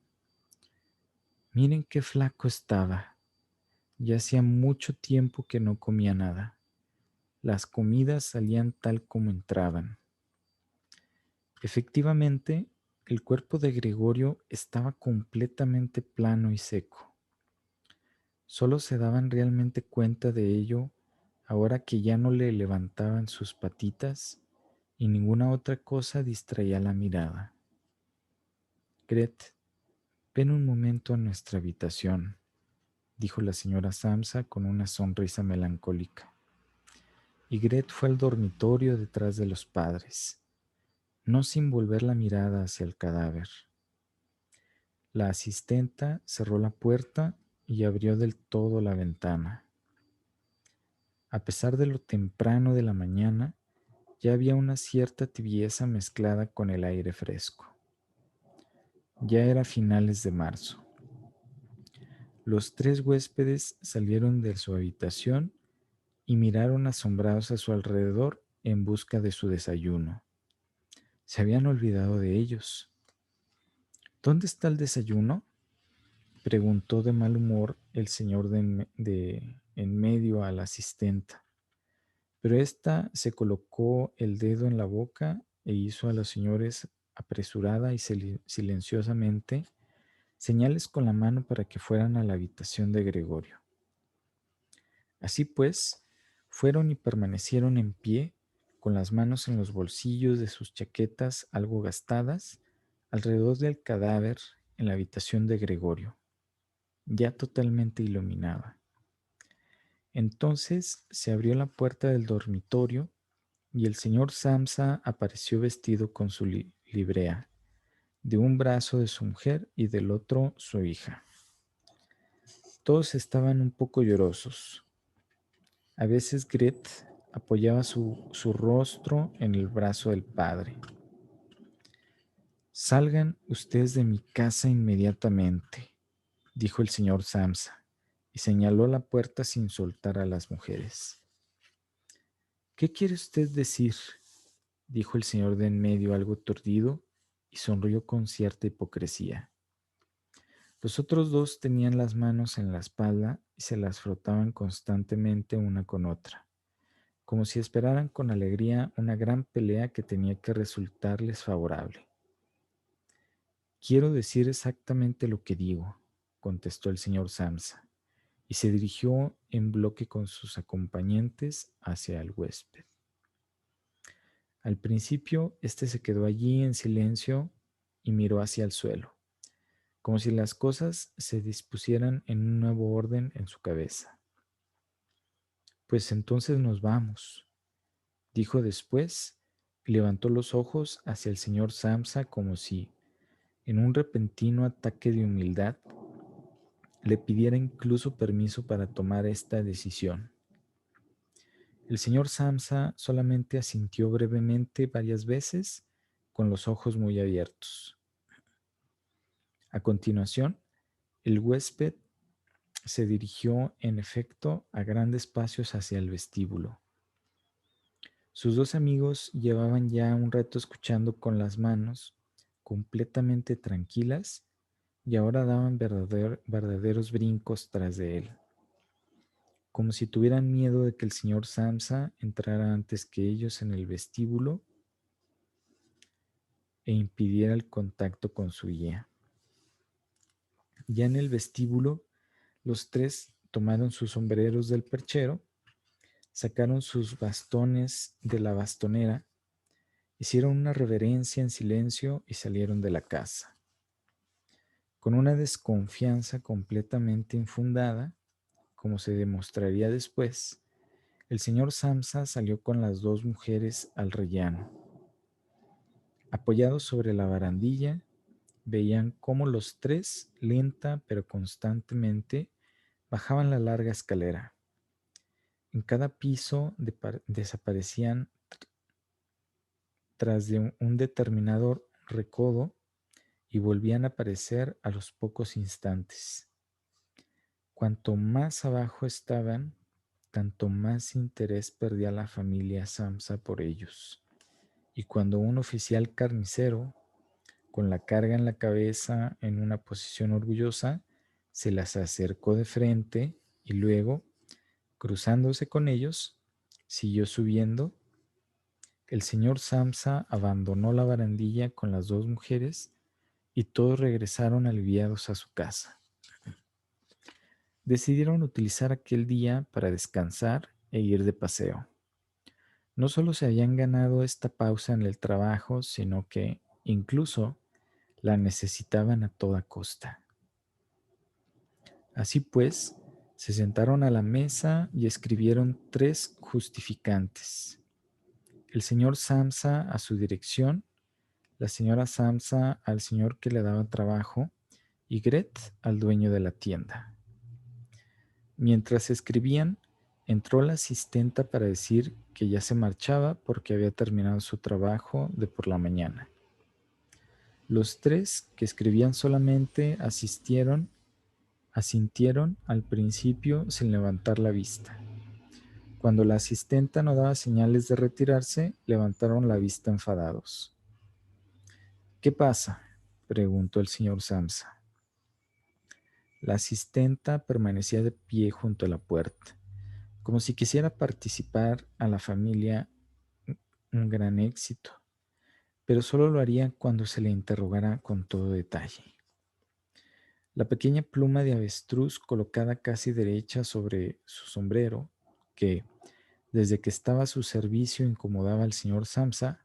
Speaker 1: «Miren qué flaco estaba. Ya hacía mucho tiempo que no comía nada. Las comidas salían tal como entraban». Efectivamente, el cuerpo de Gregorio estaba completamente plano y seco. Solo se daban realmente cuenta de ello ahora que ya no le levantaban sus patitas y ninguna otra cosa distraía la mirada. «Gret, ven un momento a nuestra habitación», dijo la señora Samsa con una sonrisa melancólica. Y Gret fue al dormitorio detrás de los padres, no sin volver la mirada hacia el cadáver. La asistenta cerró la puerta y abrió del todo la ventana. A pesar de lo temprano de la mañana, ya había una cierta tibieza mezclada con el aire fresco. Ya era finales de marzo. Los tres huéspedes salieron de su habitación y miraron asombrados a su alrededor en busca de su desayuno. Se habían olvidado de ellos. «¿Dónde está el desayuno?», preguntó de mal humor el señor de en medio a la asistenta. Pero ésta se colocó el dedo en la boca e hizo a los señores apresurada y silenciosamente señales con la mano para que fueran a la habitación de Gregorio. Así pues, fueron y permanecieron en pie, con las manos en los bolsillos de sus chaquetas algo gastadas, alrededor del cadáver en la habitación de Gregorio, ya totalmente iluminada. Entonces se abrió la puerta del dormitorio y el señor Samsa apareció vestido con su librea, de un brazo de su mujer y del otro su hija. Todos estaban un poco llorosos. A veces Gret apoyaba su rostro en el brazo del padre. «Salgan ustedes de mi casa inmediatamente», dijo el señor Samsa, y señaló la puerta sin soltar a las mujeres. «¿Qué quiere usted decir?», dijo el señor de en medio algo aturdido y sonrió con cierta hipocresía. Los otros dos tenían las manos en la espalda y se las frotaban constantemente una con otra. como si esperaran con alegría una gran pelea que tenía que resultarles favorable. Quiero decir exactamente lo que digo, contestó el señor Samsa, y se dirigió en bloque con sus acompañantes hacia el huésped. Al principio, éste se quedó allí en silencio y miró hacia el suelo, como si las cosas se dispusieran en un nuevo orden en su cabeza. Pues entonces nos vamos, dijo después, y levantó los ojos hacia el señor Samsa como si, en un repentino ataque de humildad, le pidiera incluso permiso para tomar esta decisión. El señor Samsa solamente asintió brevemente varias veces, con los ojos muy abiertos. A continuación, el huésped se dirigió, en efecto, a grandes pasos hacia el vestíbulo. Sus dos amigos llevaban ya un rato escuchando con las manos, completamente tranquilas, y ahora daban verdaderos brincos tras de él, como si tuvieran miedo de que el señor Samsa entrara antes que ellos en el vestíbulo e impidiera el contacto con su guía. Ya en el vestíbulo, los tres tomaron sus sombreros del perchero, sacaron sus bastones de la bastonera, hicieron una reverencia en silencio y salieron de la casa. Con una desconfianza completamente infundada, como se demostraría después, el señor Samsa salió con las dos mujeres al rellano. Apoyados sobre la barandilla, veían cómo los tres, lenta pero constantemente, bajaban la larga escalera. En cada piso desaparecían tras de un determinado recodo y volvían a aparecer a los pocos instantes. Cuanto más abajo estaban, tanto más interés perdía la familia Samsa por ellos. Y cuando un oficial carnicero, con la carga en la cabeza en una posición orgullosa, se las acercó de frente y luego, cruzándose con ellos, siguió subiendo. El señor Samsa abandonó la barandilla con las dos mujeres y todos regresaron aliviados a su casa. Decidieron utilizar aquel día para descansar e ir de paseo. No solo se habían ganado esta pausa en el trabajo, sino que, incluso, la necesitaban a toda costa. Así pues, se sentaron a la mesa y escribieron 3 justificantes. El señor Samsa a su dirección, la señora Samsa al señor que le daba trabajo y Gret al dueño de la tienda. Mientras escribían, entró la asistenta para decir que ya se marchaba porque había terminado su trabajo de por la mañana. Los tres, que escribían solamente, asintieron al principio sin levantar la vista. Cuando la asistenta no daba señales de retirarse, levantaron la vista enfadados. ¿Qué pasa?, preguntó el señor Samsa. La asistenta permanecía de pie junto a la puerta, como si quisiera participar a la familia un gran éxito, pero solo lo haría cuando se le interrogara con todo detalle. La pequeña pluma de avestruz colocada casi derecha sobre su sombrero, que, desde que estaba a su servicio, incomodaba al señor Samsa,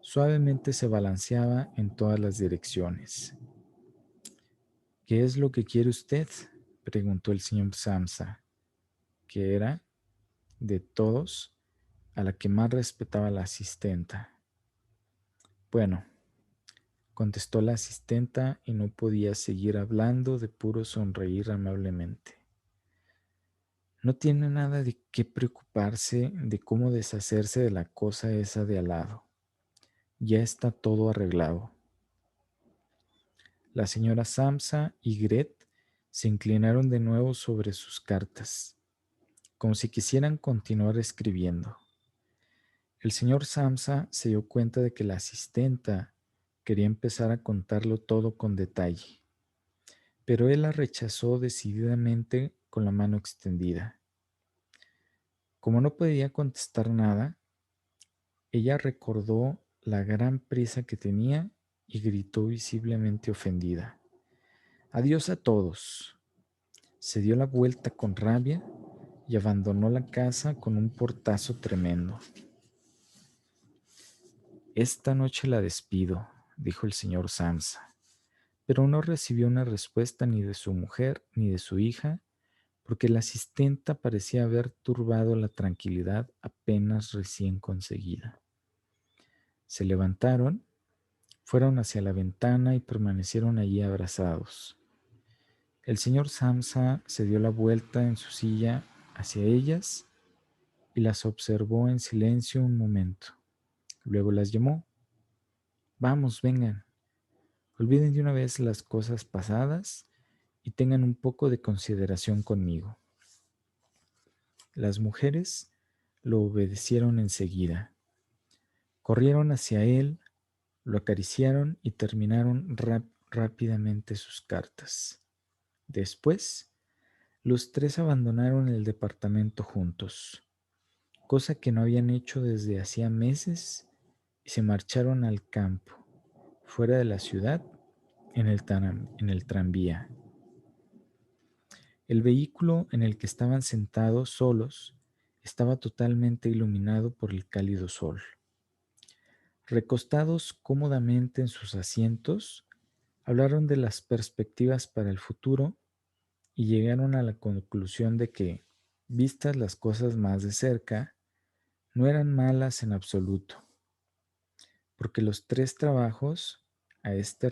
Speaker 1: suavemente se balanceaba en todas las direcciones. ¿Qué es lo que quiere usted?, preguntó el señor Samsa, que era, de todos, a la que más respetaba la asistenta. Bueno, contestó la asistenta y no podía seguir hablando de puro sonreír amablemente. No tiene nada de qué preocuparse de cómo deshacerse de la cosa esa de al lado. Ya está todo arreglado. La señora Samsa y Gret se inclinaron de nuevo sobre sus cartas, como si quisieran continuar escribiendo. El señor Samsa se dio cuenta de que la asistenta quería empezar a contarlo todo con detalle, pero él la rechazó decididamente con la mano extendida. Como no podía contestar nada, ella recordó la gran prisa que tenía y gritó visiblemente ofendida. Adiós a todos. Se dio la vuelta con rabia y abandonó la casa con un portazo tremendo. Esta noche la despido, dijo el señor Samsa, pero no recibió una respuesta ni de su mujer ni de su hija, porque la asistenta parecía haber turbado la tranquilidad apenas recién conseguida. Se levantaron, fueron hacia la ventana y permanecieron allí abrazados. El señor Samsa se dio la vuelta en su silla hacia ellas y las observó en silencio un momento. Luego las llamó. Vamos, vengan. Olviden de una vez las cosas pasadas y tengan un poco de consideración conmigo. Las mujeres lo obedecieron enseguida. Corrieron hacia él, lo acariciaron y terminaron rápidamente sus cartas. Después, los tres abandonaron el departamento juntos, cosa que no habían hecho desde hacía meses, y se marcharon al campo, fuera de la ciudad, en el tranvía. El vehículo en el que estaban sentados solos estaba totalmente iluminado por el cálido sol. Recostados cómodamente en sus asientos, hablaron de las perspectivas para el futuro y llegaron a la conclusión de que, vistas las cosas más de cerca, no eran malas en absoluto, porque los tres trabajos a este,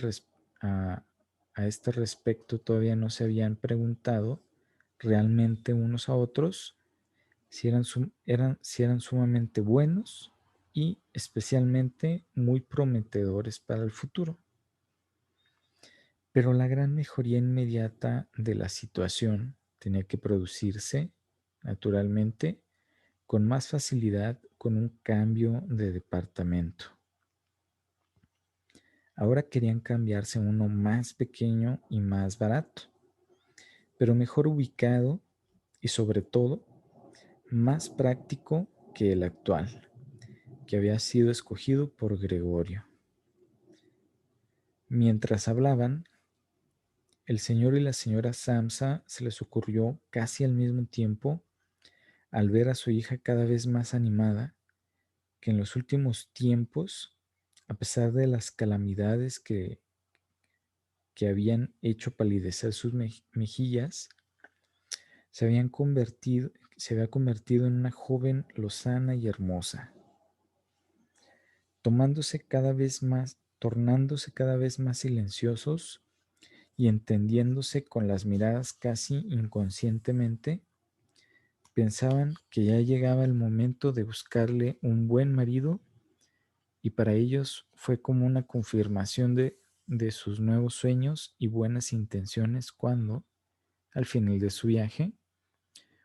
Speaker 1: a, a este respecto todavía no se habían preguntado realmente unos a otros si eran sumamente buenos y especialmente muy prometedores para el futuro. Pero la gran mejoría inmediata de la situación tenía que producirse, naturalmente, con más facilidad con un cambio de departamento. Ahora querían cambiarse a uno más pequeño y más barato, pero mejor ubicado y sobre todo más práctico que el actual, que había sido escogido por Gregorio. Mientras hablaban, el señor y la señora Samsa se les ocurrió casi al mismo tiempo, al ver a su hija cada vez más animada, que en los últimos tiempos, a pesar de las calamidades que habían hecho palidecer sus mejillas, se había convertido en una joven lozana y hermosa, tornándose cada vez más silenciosos y entendiéndose con las miradas casi inconscientemente, pensaban que ya llegaba el momento de buscarle un buen marido, y para ellos fue como una confirmación de sus nuevos sueños y buenas intenciones cuando, al final de su viaje,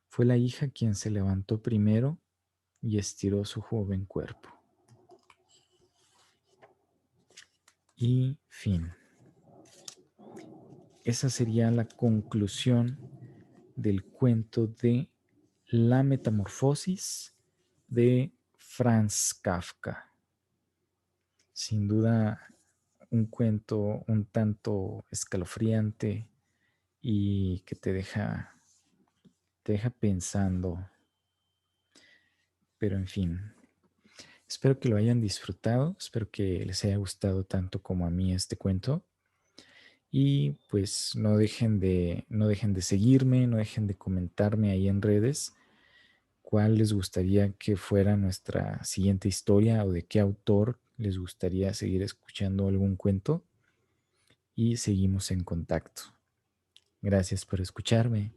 Speaker 1: fue la hija quien se levantó primero y estiró su joven cuerpo. Y fin. Esa sería la conclusión del cuento de La Metamorfosis de Franz Kafka. Sin duda, un cuento un tanto escalofriante y que te deja pensando. Pero en fin, espero que lo hayan disfrutado, espero que les haya gustado tanto como a mí este cuento. Y pues no dejen de seguirme, no dejen de comentarme ahí en redes cuál les gustaría que fuera nuestra siguiente historia o de qué autor les gustaría seguir escuchando algún cuento, y seguimos en contacto. Gracias por escucharme.